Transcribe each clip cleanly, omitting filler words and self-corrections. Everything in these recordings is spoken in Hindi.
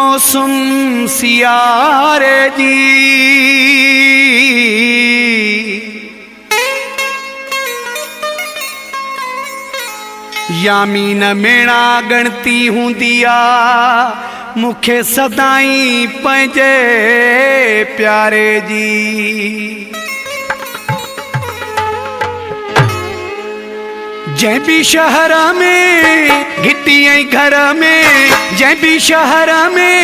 मौसम सियारे जी यामीन मेणा गणती हूंदिया मुखे सदाई पंहिंजे प्यारे जी। जै भी शहर में घिटी आई घर में, जै भी शहर में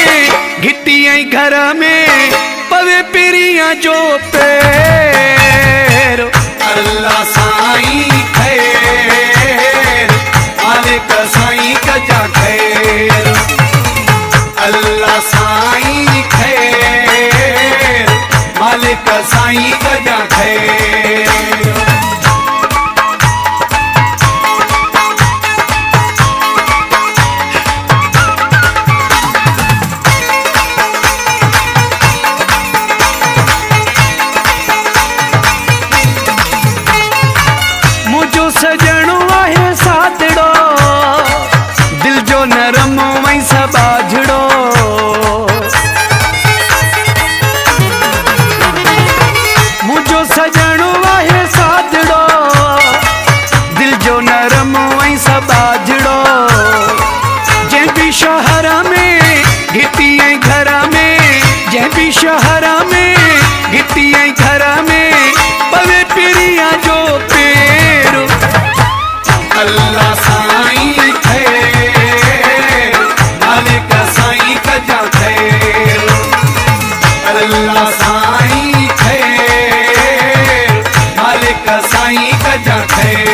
घिटी आई घर में पवे पिरिया जो पैर। अल्लाह साईं खैर मालिक साईं कजा खैर। अल्लाह साईं खैर मालिक साईं कजा खैर। सजणो आहे सादड़ो दिल जो नरम वही सबाझड़ो। मुझो सजणो आहे सादड़ो दिल जो नरम वही सबाझड़ो। जै भी शहर में घिटी आई घर में, जै भी शहर में घिटी आई घर में पवे पिरिया जो पेर। अल्लाह साईं खैर मालिक साईं कजा खैर। अल्लाह साईं खैर मालिक साईं कजा खैर।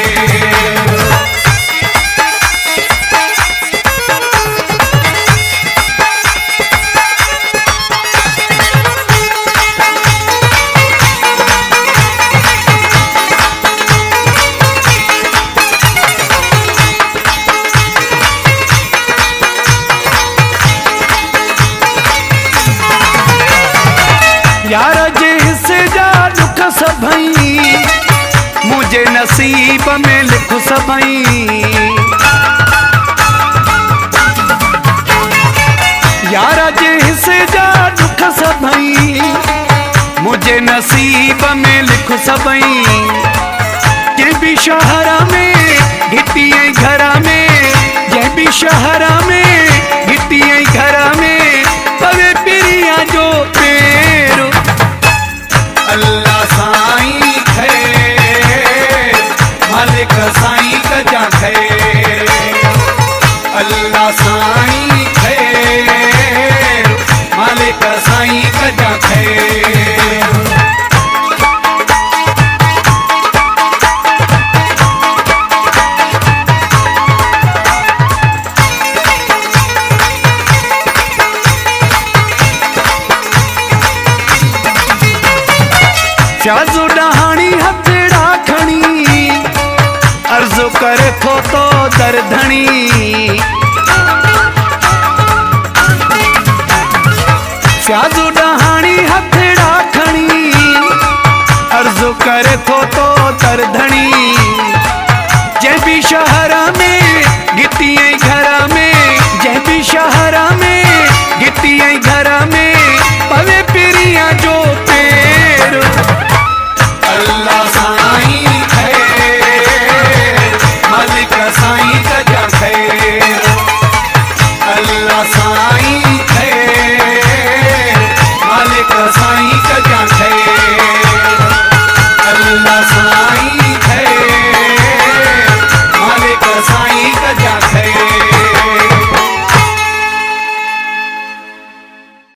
यार जे हिस्से जा दुख सभई मुझे नसीब में लिख सभई। यार जे हिस्से जा दुख सभई मुझे नसीब में लिख सभई। जै भी शहर में घिटी आई घर में, जै भी शहर में घिटी आई घर में पवे पिरिया जो पेर। अल्लाह साईं खैर मालिक साईं कजा खैर। अल्लाह साईं खैर मालिक साईं कजा खैर। प्याजो डहाणी हथड़ा खणी अर्ज़ो करे थो तो दरधणी। प्याजो डहाणी हथड़ा खणी अर्ज़ो करे थो तो दरधणी। जै भी शहर में